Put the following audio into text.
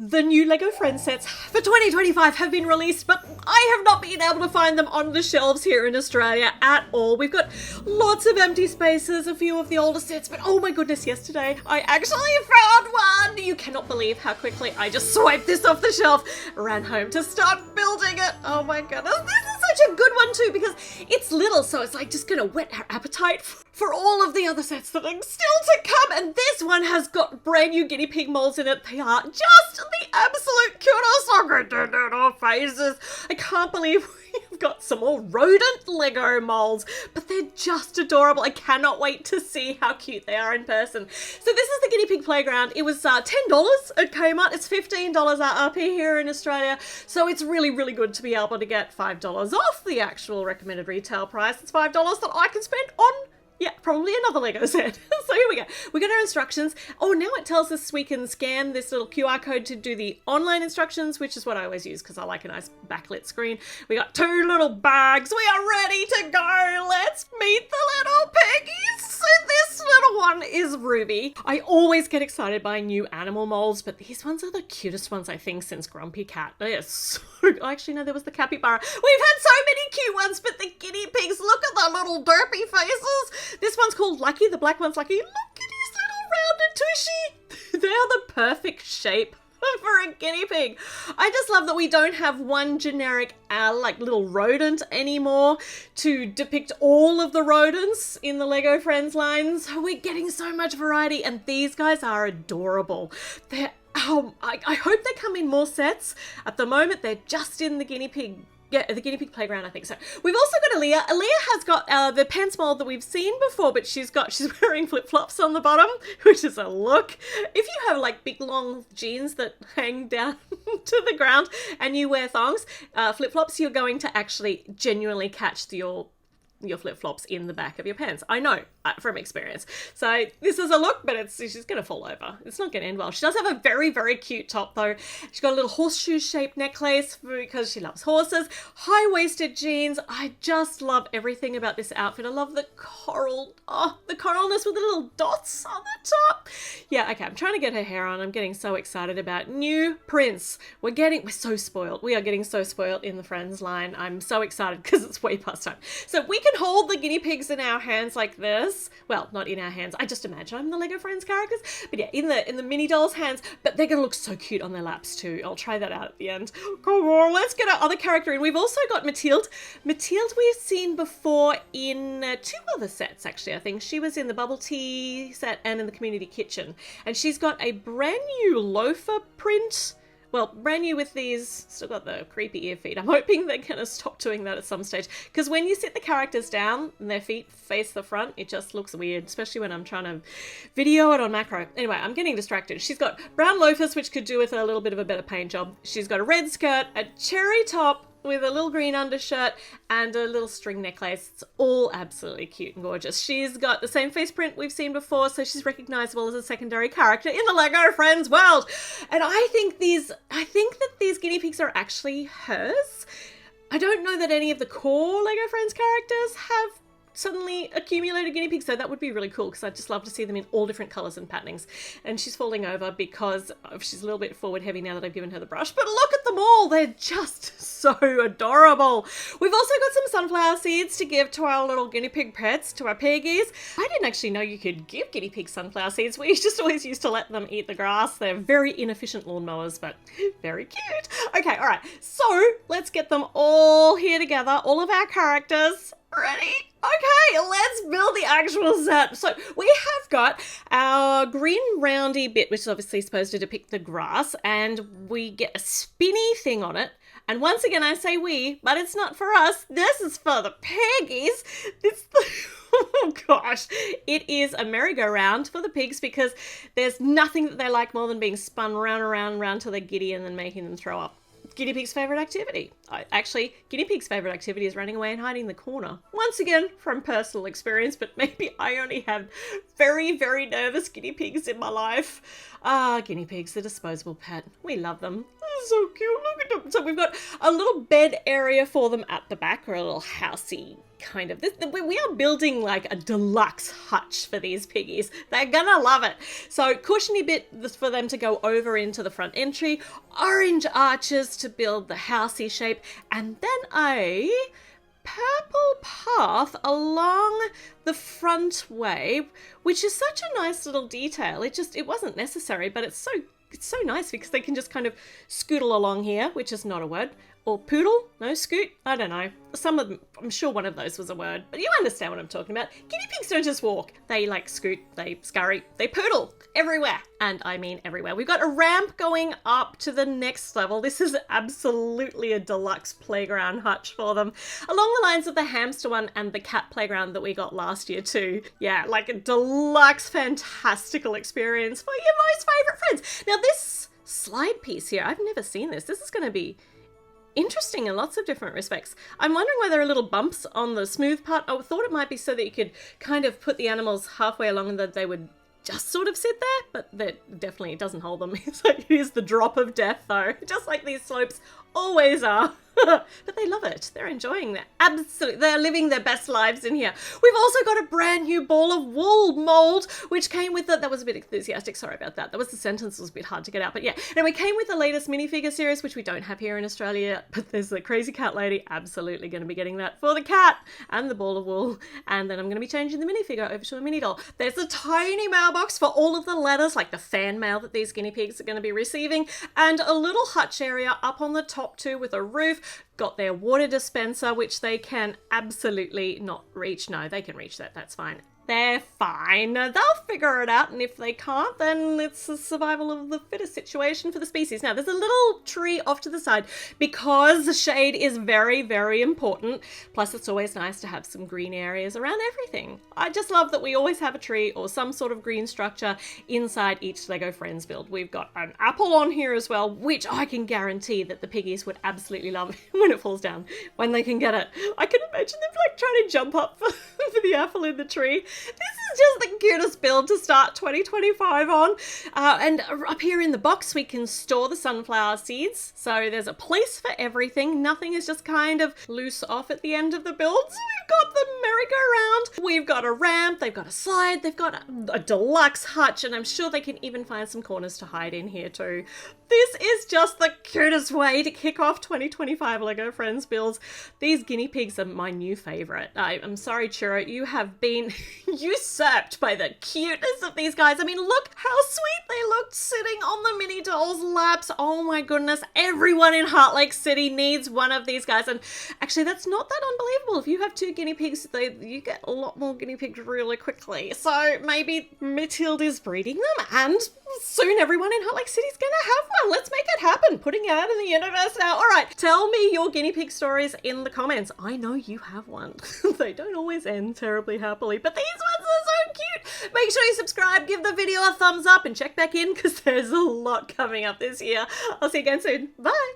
The new LEGO Friends sets for 2025 have been released, but I have not been able to find them on the shelves here in Australia at all. We've got lots of empty spaces, a few of the older sets, but oh my goodness, yesterday I actually found one! You cannot believe how quickly I just swiped this off the shelf, ran home to start building it. Oh my goodness, this is such a good one too, because it's little, so it's like just gonna whet our appetite for all of the other sets that are still to come, and this one has got brand new guinea pig molds in it. They are just the absolute cutest. Look at our faces. I can't believe we've got some more rodent Lego molds, but they're just adorable. I cannot wait to see how cute they are in person. So this is the Guinea Pig Playground. It was $10 at Kmart. It's $15 RRP here in Australia. So it's really, really good to be able to get $5 off the actual recommended retail price. It's $5 that I can spend on, yeah, probably another Lego set. So here we go. We got our instructions. Oh, now it tells us we can scan this little QR code to do the online instructions, which is what I always use because I like a nice backlit screen. We got 2 little bags. We are ready to go. Let's meet the little piggies. So this little one is Ruby. I always get excited by new animal molds, but these ones are the cutest ones, I think, since Grumpy Cat. They are so... Actually, no, there was the capybara. We've had so many cute ones, but the guinea pigs, look at the little derpy faces. This one's called Lucky. The black one's Lucky. Look at his little rounded tushy. They are the perfect shape for a guinea pig. I just love that we don't have one generic like little rodent anymore to depict all of the rodents in the Lego Friends lines. We're getting so much variety, and these guys are adorable. They're I hope they come in more sets. At the moment, they're just in the guinea pig. Yeah, the Guinea Pig Playground, I think so. We've also got Aaliyah. Aaliyah has got the pants mold that we've seen before, but she's wearing flip-flops on the bottom, which is a look. If you have like big long jeans that hang down to the ground and you wear thongs, flip-flops, you're going to actually genuinely catch your flip-flops in the back of your pants. I know from experience. So this is a look, but she's going to fall over. It's not going to end well. She does have a very, very cute top though. She's got a little horseshoe-shaped necklace because she loves horses. High-waisted jeans. I just love everything about this outfit. I love the coral. Oh, the coralness with the little dots on the top. Yeah, okay. I'm trying to get her hair on. I'm getting so excited about new prints. We're so spoiled. We are getting so spoiled in the Friends line. I'm so excited because it's way past time. So we can hold the guinea pigs in our hands like this. Well, not in our hands. I just imagine I'm the Lego Friends characters. But yeah, in the mini doll's hands. But they're going to look so cute on their laps too. I'll try that out at the end. Come on, let's get our other character in. We've also got Mathilde. Mathilde we've seen before in 2 other sets, actually. I think she was in the bubble tea set and in the community kitchen. And she's got a brand new loafer print. Well, brand new with these, still got the creepy ear feet. I'm hoping they're going to stop doing that at some stage. Because when you sit the characters down and their feet face the front, it just looks weird, especially when I'm trying to video it on macro. Anyway, I'm getting distracted. She's got brown loafers, which could do with a little bit of a better paint job. She's got a red skirt, a cherry top, with a little green undershirt and a little string necklace. It's all absolutely cute and gorgeous. She's got the same face print we've seen before, so she's recognizable as a secondary character in the Lego Friends world. And I think that these guinea pigs are actually hers. I don't know that any of the core Lego Friends characters have suddenly accumulated guinea pigs, so that would be really cool because I'd just love to see them in all different colours and patternings. And she's falling over because she's a little bit forward heavy now that I've given her the brush, but look at them all, they're just so adorable. We've also got some sunflower seeds to give to our little guinea pig pets, to our piggies. I didn't actually know you could give guinea pigs sunflower seeds. We just always used to let them eat the grass. They're very inefficient lawnmowers, but very cute. Okay, all right, so let's get them all here together, all of our characters. Ready? Okay, let's build the actual set. So we have got our green roundy bit, which is obviously supposed to depict the grass, and we get a spinny thing on it. And once again, I say we, but it's not for us. This is for the piggies. Oh gosh, it is a merry-go-round for the pigs because there's nothing that they like more than being spun round and round and round till they're giddy and then making them throw up. Guinea pig's favourite activity. Actually, guinea pig's favourite activity is running away and hiding in the corner. Once again, from personal experience, but maybe I only have very, very nervous guinea pigs in my life. Guinea pigs, the disposable pet. We love them. so cute. Look at them. So we've got a little bed area for them at the back, or a little housey kind of. We are building like a deluxe hutch for these piggies. They're gonna love it. So cushiony bit for them to go over into the front entry, orange arches to build the housey shape, and then a purple path along the front way, which is such a nice little detail. It wasn't necessary, but it's so nice because they can just kind of scootle along here, which is not a word. Or pootle? No, scoot? I don't know. Some of them, I'm sure one of those was a word, but you understand what I'm talking about. Guinea pigs don't just walk. They like scoot, they scurry, they pootle everywhere. And I mean everywhere. We've got a ramp going up to the next level. This is absolutely a deluxe playground hutch for them. Along the lines of the hamster one and the cat playground that we got last year too. Yeah, like a deluxe, fantastical experience for your most favorite friends. Now this slide piece here, I've never seen this. This is going to be interesting in lots of different respects. I'm wondering why there are little bumps on the smooth part. I thought it might be so that you could kind of put the animals halfway along and that they would just sort of sit there, but that definitely doesn't hold them. It's like, here's the drop of death though, just like these slopes always are. But they love it. They're enjoying it. Absolutely. They're living their best lives in here. We've also got a brand new ball of wool mould, which came with that was a bit enthusiastic. Sorry about that. That was the sentence was a bit hard to get out. But yeah, and we came with the latest minifigure series, which we don't have here in Australia, but there's the crazy cat lady. Absolutely going to be getting that for the cat and the ball of wool. And then I'm going to be changing the minifigure over to a mini doll. There's a tiny mailbox for all of the letters, like the fan mail that these guinea pigs are going to be receiving, and a little hutch area up on the top too with a roof. Got their water dispenser, which they can absolutely not reach. No, they can reach that. That's fine. They're fine. They'll figure it out, and if they can't, then it's a survival of the fittest situation for the species. Now, there's a little tree off to the side because the shade is very, very important. Plus, it's always nice to have some green areas around everything. I just love that we always have a tree or some sort of green structure inside each Lego Friends build. We've got an apple on here as well, which I can guarantee that the piggies would absolutely love when it falls down, when they can get it. I can imagine them like trying to jump up for the apple in the tree. This is just the cutest build to start 2025 on. And up here in the box, we can store the sunflower seeds. So there's a place for everything. Nothing is just kind of loose off at the end of the build. So we've got the merry-go-round. We've got a ramp. They've got a slide. They've got a deluxe hutch. And I'm sure they can even find some corners to hide in here too. This is just the cutest way to kick off 2025 Lego Friends builds. These guinea pigs are my new favorite. I'm sorry, Churro, you have been usurped by the cuteness of these guys. I mean, look how sweet they looked sitting on the mini dolls' laps. Oh my goodness, everyone in Heartlake City needs one of these guys. And actually, that's not that unbelievable. If you have 2 guinea pigs, you get a lot more guinea pigs really quickly. So maybe Matilda's breeding them, and soon everyone in Heartlake City is gonna have one. Let's make it happen. Putting it out in the universe now. All right, tell me your guinea pig stories in the comments. I know you have one. They don't always end terribly happily, but these ones are so cute. Make sure you subscribe, give the video a thumbs up, and check back in because there's a lot coming up this year. I'll see you again soon. Bye.